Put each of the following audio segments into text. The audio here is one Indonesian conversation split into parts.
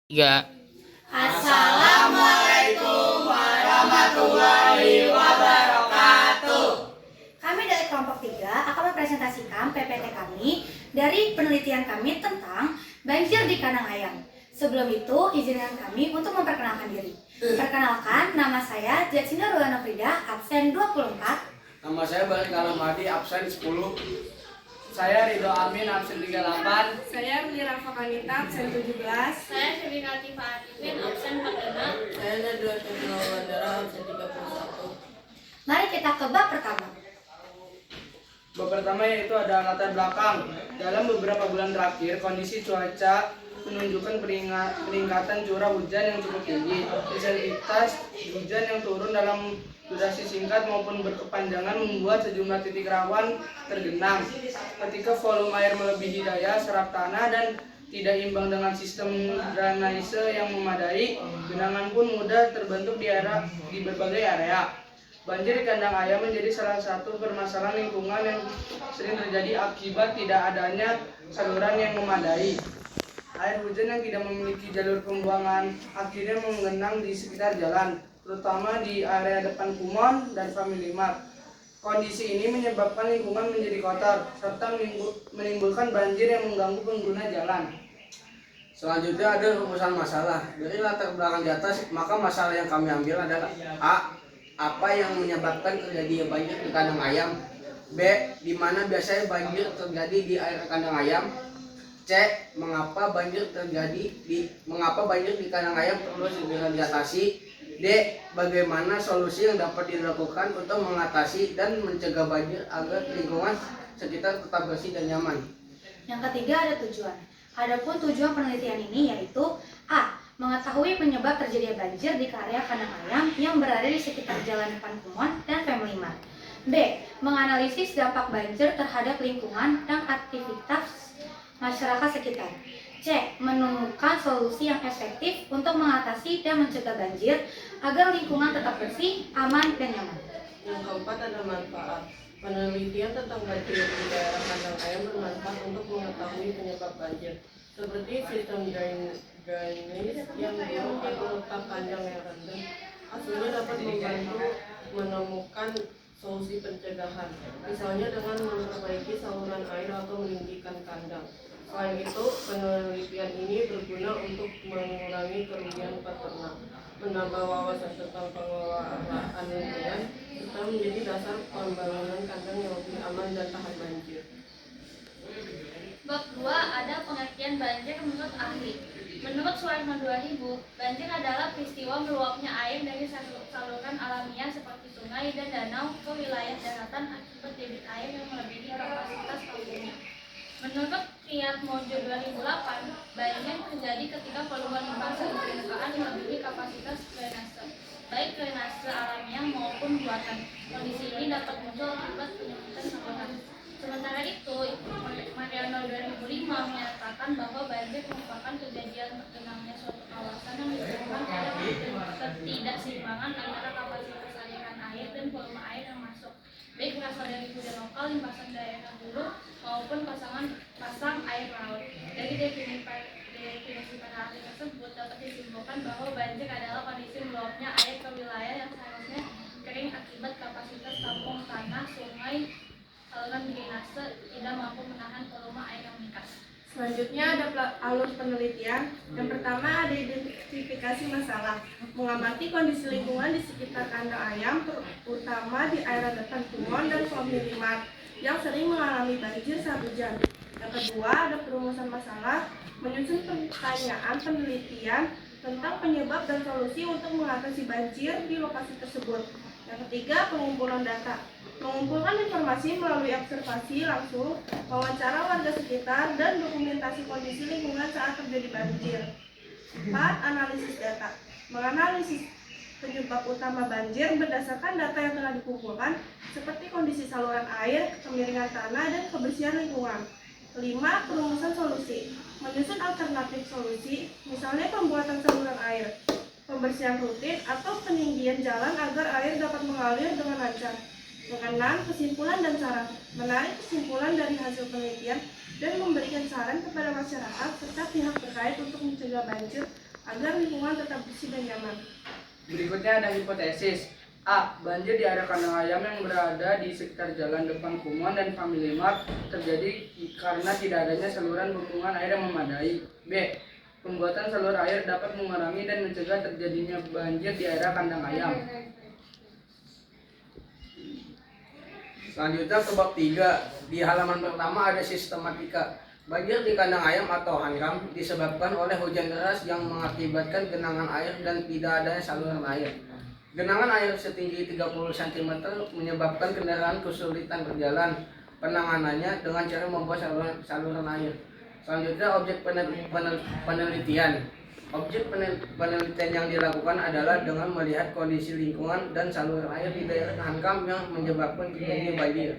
Tiga. Assalamualaikum warahmatullahi wabarakatuh. Kami dari kelompok 3 akan mempresentasikan PPT kami dari penelitian kami tentang banjir di kandang ayam. Sebelum itu, izinkan kami untuk memperkenalkan diri. Perkenalkan, nama saya Jacinda Ruwana Frida, absen 24. Nama saya Balik Kalamadi, absen 10. Saya Ridho Amin, absen 38. Saya Ruli Rafa Kanita, absen 17. Saya Syarika Atifa Arifin, absen 45. Saya Nadwa Chandra Wandara, absen 31. Mari kita ke bab pertama. Bab pertama yaitu ada latar belakang. Dalam beberapa bulan terakhir, kondisi cuaca menunjukkan peningkatan curah hujan yang cukup tinggi. Intensitas hujan yang turun dalam durasi singkat maupun berkepanjangan membuat sejumlah titik rawan tergenang. Ketika volume air melebihi daya serap tanah dan tidak imbang dengan sistem drainase yang memadai, genangan pun mudah terbentuk di berbagai area. Banjir di kandang ayam menjadi salah satu permasalahan lingkungan yang sering terjadi akibat tidak adanya saluran yang memadai. Air hujan yang tidak memiliki jalur pembuangan akhirnya menggenang di sekitar jalan, terutama di area depan Kumon dan Family Mart. Kondisi ini menyebabkan lingkungan menjadi kotor, serta menimbulkan banjir yang mengganggu pengguna jalan. Selanjutnya ada rumusan masalah. Dari latar belakang di atas, maka masalah yang kami ambil adalah A. Apa yang menyebabkan terjadinya banjir di kandang ayam? B. Di mana biasanya banjir terjadi di area kandang ayam? C. Mengapa banjir di kandang ayam perlu segera diatasi? D. Bagaimana solusi yang dapat dilakukan untuk mengatasi dan mencegah banjir agar lingkungan sekitar tetap bersih dan nyaman? Yang ketiga ada tujuan. Adapun tujuan penelitian ini yaitu A. Mengetahui penyebab terjadinya banjir di area kandang ayam yang berada di sekitar jalan depan Kumon dan Family Mart. B. Menganalisis dampak banjir terhadap lingkungan dan aktivitas masyarakat sekitar. C. Menemukan solusi yang efektif untuk mengatasi dan mencegah banjir agar lingkungan tetap bersih, aman, dan nyaman. Yang keempat ada manfaat. Penelitian tentang banjir di daerah kandang ayam bermanfaat untuk mengetahui penyebab banjir, seperti sistem drainase yang buruk atau letak kandang yang rendah. Hasilnya dapat membantu menemukan solusi pencegahan, misalnya dengan memperbaiki saluran air atau meninggikan kandang. Selain itu, penelitian ini berguna untuk mengurangi kerugian peternak, menambah wawasan tentang pengelolaan lingkungan, serta menjadi dasar pembangunan kandang yang lebih aman dan tahan banjir. Bab 2 ada pengertian banjir menurut ahli. Menurut Suwarno 2000, banjir adalah peristiwa meluapnya air dari saluran alamiah seperti sungai dan danau ke wilayah daratan akibat debit air yang melebihi kapasitas tampungnya. Menurut Riyad Mojo 2008, banjir terjadi ketika volume limpasan permukaan melebihi kapasitas drainase, baik drainase alamiah maupun buatan. Kondisi ini dapat muncul akibat penyempitan saluran. Sementara itu, Mariano 2005 menyatakan bahwa banjir merupakan kejadian tergenangnya suatu kawasan yang disebabkan oleh ketidakseimbangan antara kapasitas aliran air dan volume air yang masuk, baik berasal dari hujan lokal, limpasan daerah hulu, maupun pasang air laut. Dari definisi pada ahli tersebut dapat disimpulkan bahwa banjir adalah kondisi meluapnya air ke wilayah yang seharusnya kering akibat kapasitas tampung tanah, sungai, saluran drainase tidak mampu menahan volume air yang meningkat. Selanjutnya ada alur penelitian. Yang pertama ada identifikasi masalah, mengamati kondisi lingkungan di sekitar kandang ayam, terutama di area depan Kumon dan Family Mart yang sering mengalami banjir saat hujan. Yang kedua ada perumusan masalah, menyusun pertanyaan penelitian tentang penyebab dan solusi untuk mengatasi banjir di lokasi tersebut. Yang ketiga, pengumpulan data, mengumpulkan informasi melalui observasi langsung, wawancara warga sekitar, dan dokumentasi kondisi lingkungan saat terjadi banjir. 4. Analisis data, menganalisis penyebab utama banjir berdasarkan data yang telah dikumpulkan, seperti kondisi saluran air, kemiringan tanah, dan kebersihan lingkungan. 5. Perumusan solusi, menyusun alternatif solusi, misalnya pembuatan saluran air, pembersihan rutin, atau peninggian jalan agar air dapat mengalir dengan lancar. Yang 6. Kesimpulan dan saran, menarik kesimpulan dari hasil penelitian dan memberikan saran kepada masyarakat serta pihak terkait untuk mencegah banjir agar lingkungan tetap bersih dan nyaman. Berikutnya ada hipotesis. A. Banjir di area kandang ayam yang berada di sekitar jalan depan Kumon dan Family Mart terjadi karena tidak adanya saluran pembuangan air yang memadai. B. Pembuatan salur air dapat mengurangi dan mencegah terjadinya banjir di area kandang ayam. Selanjutnya ke bab 3. Di halaman pertama ada sistematika. Banjir di kandang ayam atau hankam disebabkan oleh hujan deras yang mengakibatkan genangan air dan tidak adanya saluran air. Genangan air setinggi 30 cm menyebabkan kendaraan kesulitan berjalan. Penanganannya dengan cara membuat saluran air. Selanjutnya objek penelitian. Objek penelitian yang dilakukan adalah dengan melihat kondisi lingkungan dan saluran air di daerah hankam yang menyebabkan terjadinya banjir.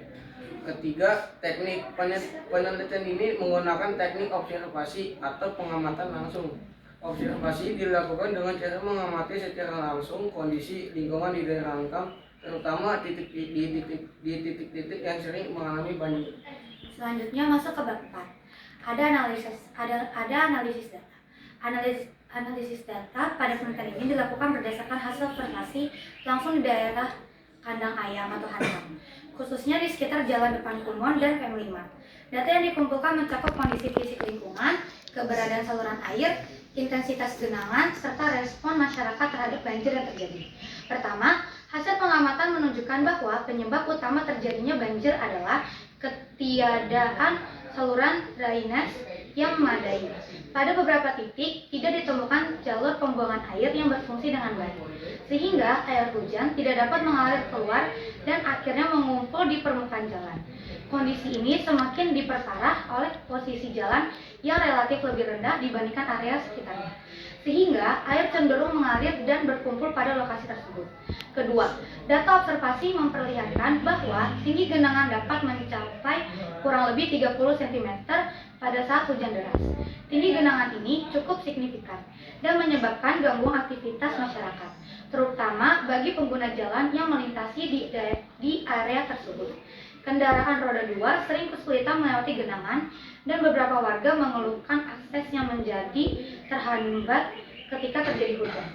Ketiga, teknik penelitian ini menggunakan teknik observasi atau pengamatan langsung. Observasi dilakukan dengan cara mengamati secara langsung kondisi lingkungan di daerah hankam, terutama di titik-titik yang sering mengalami banjir. Selanjutnya masuk ke bab 4. Ada analisis data. Analisis data pada penelitian ini dilakukan berdasarkan hasil observasi langsung di daerah kandang ayam atau hankam, khususnya di sekitar jalan depan Kumon dan Family Mart. Data yang dikumpulkan mencakup kondisi fisik lingkungan, keberadaan saluran air, intensitas genangan, serta respon masyarakat terhadap banjir yang terjadi. Pertama, hasil pengamatan menunjukkan bahwa penyebab utama terjadinya banjir adalah ketiadaan saluran drainase yang memadai. Pada beberapa titik tidak ditemukan jalur pembuangan air yang berfungsi dengan baik, sehingga air hujan tidak dapat mengalir keluar dan akhirnya mengumpul di permukaan jalan. Kondisi ini semakin diperparah oleh posisi jalan yang relatif lebih rendah dibandingkan area sekitarnya, sehingga air cenderung mengalir dan berkumpul pada lokasi tersebut. Kedua, data observasi memperlihatkan bahwa tinggi genangan dapat mencapai kurang lebih 30 cm pada saat hujan deras. Tinggi genangan ini cukup signifikan dan menyebabkan gangguan aktivitas masyarakat, terutama bagi pengguna jalan yang melintasi di area tersebut. Kendaraan roda 2 sering kesulitan melewati genangan dan beberapa warga mengeluhkan akses yang menjadi terhambat ketika terjadi hujan.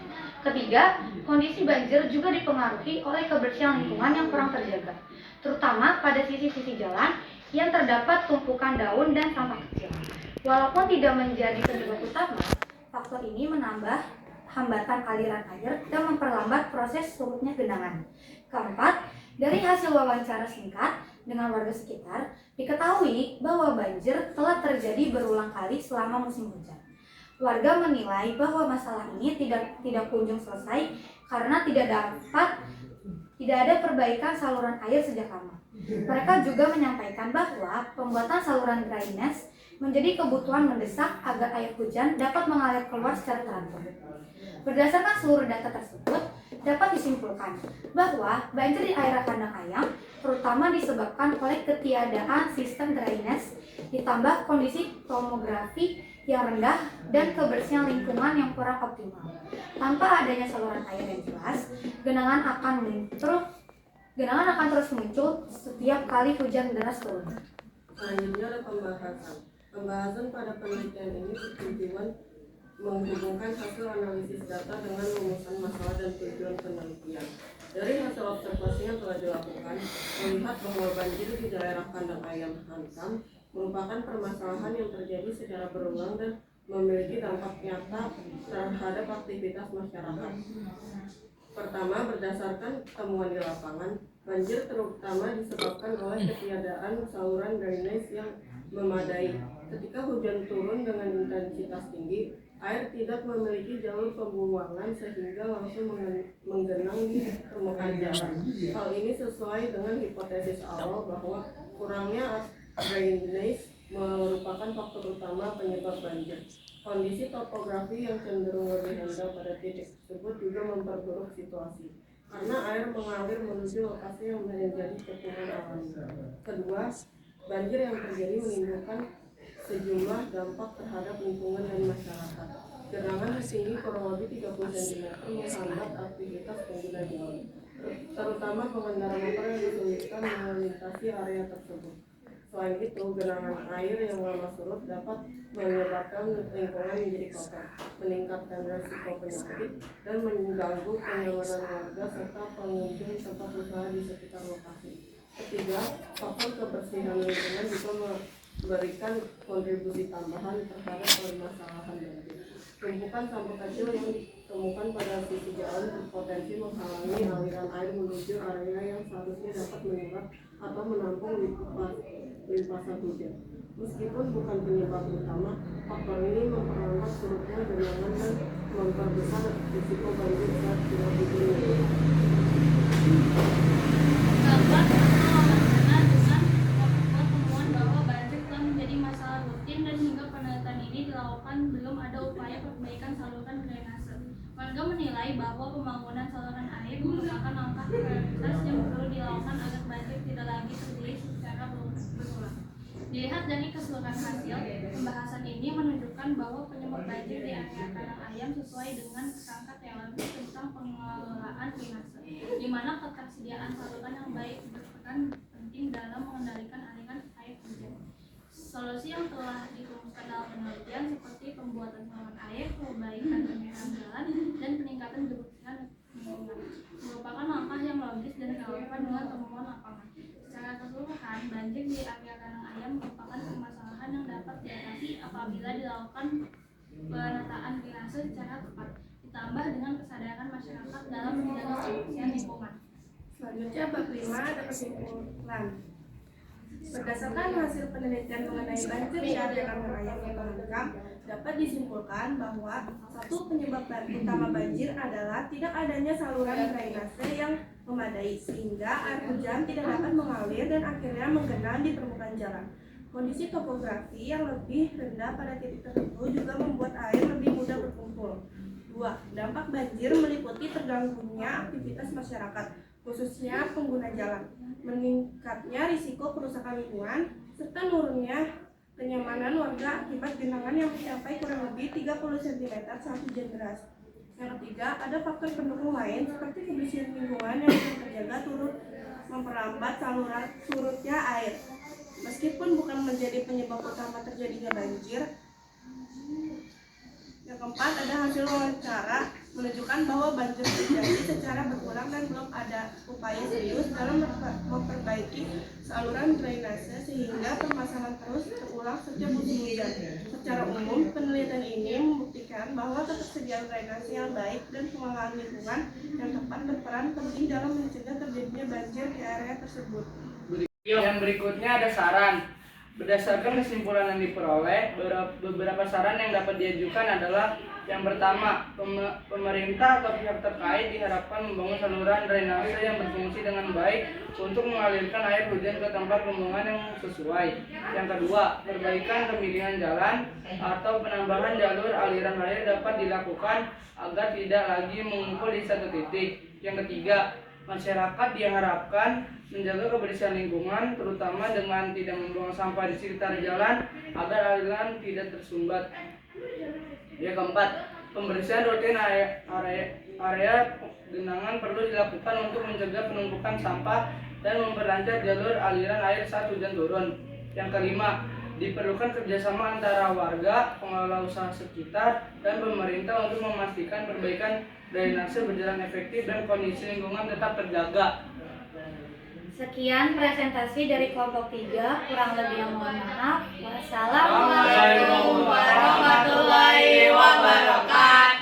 Ketiga, kondisi banjir juga dipengaruhi oleh kebersihan lingkungan yang kurang terjaga, terutama pada sisi-sisi jalan yang terdapat tumpukan daun dan sampah kecil. Walaupun tidak menjadi penyebab utama, faktor ini menambah hambatan aliran air dan memperlambat proses surutnya genangan. Keempat, dari hasil wawancara singkat dengan warga sekitar, diketahui bahwa banjir telah terjadi berulang kali selama musim hujan. Warga menilai bahwa masalah ini tidak kunjung selesai karena tidak ada perbaikan saluran air sejak lama. Mereka juga menyampaikan bahwa pembuatan saluran drainase menjadi kebutuhan mendesak agar air hujan dapat mengalir keluar secara teratur. Berdasarkan seluruh data tersebut, dapat disimpulkan bahwa banjir di area kandang ayam terutama disebabkan oleh ketiadaan sistem drainase ditambah kondisi topografi yang rendah dan kebersihan lingkungan yang kurang optimal. Tanpa adanya saluran air yang jelas, genangan akan terus muncul setiap kali hujan deras turun. Selanjutnya ada pembahasan. Pembahasan pada penelitian ini bertujuan menghubungkan hasil analisis data dengan rumusan masalah dan tujuan penelitian. Dari hasil observasi yang telah dilakukan, melihat bahwa banjir di daerah kandang ayam hankam merupakan permasalahan yang terjadi secara berulang dan memiliki dampak nyata terhadap aktivitas masyarakat. Pertama, berdasarkan temuan di lapangan, banjir terutama disebabkan oleh ketiadaan saluran drainase yang memadai. Ketika hujan turun dengan intensitas tinggi, air tidak memiliki jalur pembuangan sehingga langsung menggenang di permukaan jalan. Hal ini sesuai dengan hipotesis awal bahwa kurangnya drainase merupakan faktor utama penyebab banjir. Kondisi topografi yang cenderung lebih rendah pada titik tersebut juga memperburuk situasi, karena air mengalir menuju lokasi yang menjadi cekungan alami. Kedua, banjir yang terjadi menimbulkan sejumlah dampak terhadap lingkungan dan masyarakat. Genangan setinggi kurang lebih 30 cm menghambat aktivitas pengguna jalan, terutama pengendara motor yang kesulitan melintasi area tersebut. Selain itu, genangan air yang lama surut dapat menyebabkan lingkungan menjadi kotor, meningkatkan risiko penyakit, dan mengganggu kenyamanan warga serta pengunjung tempat usaha di sekitar lokasi. Ketiga, faktor kebersihan lingkungan juga memberikan kontribusi tambahan terhadap permasalahan banjir. Tumpukan sampah kecil yang ditemukan pada sisi jalan berpotensi menghalangi aliran air menuju area yang seharusnya dapat menyerap atau menampung limpasan hujan. Meskipun bukan penyebab utama, faktor ini memperlambat surutnya genangan dan memperbesar risiko banjir saat curah hujan. Keempat, melaksana dengan membuat temuan bahwa banjir telah menjadi masalah rutin dan hingga penelitian ini dilakukan belum ada upaya perbaikan saluran drainase. Warga menilai bahwa pembangunan saluran air merupakan langkah prioritas yang perlu dilakukan agar banjir tidak lagi terjadi secara berulang. Dilihat dari keseluruhan hasil, pembahasan ini menunjukkan bahwa penyebab banjir di area kandang ayam sesuai dengan kerangka teori tentang pengelolaan drainase, di mana ketersediaan saluran yang baik berperan penting dalam mengendalikan aliran air hujan. Solusi yang telah dirumuskan dalam penelitian seperti pembuatan saluran air, perbaikan pemeliharaan jalan, dan peningkatan kebersihan lingkungan merupakan langkah yang logis dan relevan dengan temuan lapangan. Secara keseluruhan, banjir di area kandang ayam merupakan permasalahan yang dapat diatasi apabila dilakukan penataan drainase secara tepat, ditambah dengan kesadaran masyarakat dalam menjaga kebersihan lingkungan. Selanjutnya bab 5 ada kesimpulan. Berdasarkan hasil penelitian mengenai banjir di area kandang ayam atau handicap, dapat disimpulkan bahwa satu penyebab utama banjir adalah tidak adanya saluran drainase yang memadai, sehingga air hujan tidak dapat mengalir dan akhirnya menggenang di permukaan jalan. Kondisi topografi yang lebih rendah pada titik tertentu juga membuat air lebih mudah berkumpul. 2. Dampak banjir meliputi terganggunya aktivitas masyarakat, khususnya pengguna jalan, meningkatnya risiko kerusakan lingkungan, serta menurunnya kenyamanan warga akibat genangan yang mencapai kurang lebih 30 cm saat hujan deras. Yang ketiga, ada faktor pendukung lain seperti kebersihan lingkungan yang tidak terjaga turut memperlambat saluran surutnya air. Meskipun bukan menjadi penyebab utama terjadinya banjir. Yang keempat, ada hasil wawancara menunjukkan bahwa banjir terjadi secara berulang dan belum ada upaya serius dalam memperbaiki saluran drainase sehingga permasalahan terus terulang setiap musim hujan. Secara umum, penelitian ini membuktikan bahwa ketersediaan drainase yang baik dan pengelolaan lingkungan yang tepat berperan penting dalam mencegah terjadinya banjir di area tersebut. Yang berikutnya ada saran. Berdasarkan kesimpulan yang diperoleh, beberapa saran yang dapat diajukan adalah: yang pertama, pemerintah atau pihak terkait diharapkan membangun saluran drainase yang berfungsi dengan baik untuk mengalirkan air hujan ke tempat pembuangan yang sesuai. Yang kedua, perbaikan pemilihan jalan atau penambahan jalur aliran air dapat dilakukan agar tidak lagi mengumpul di satu titik. Yang ketiga, masyarakat diharapkan menjaga kebersihan lingkungan, terutama dengan tidak membuang sampah di sekitar jalan agar aliran tidak tersumbat. Yang keempat, pembersihan rutin area genangan perlu dilakukan untuk mencegah penumpukan sampah dan memperlancar jalur aliran air saat hujan turun. Yang kelima, diperlukan kerjasama antara warga, pengelola usaha sekitar, dan pemerintah untuk memastikan perbaikan drainase berjalan efektif dan kondisi lingkungan tetap terjaga. Sekian presentasi dari kelompok 3, kurang lebih mohon maaf. Wassalamualaikum warahmatullahi wabarakatuh.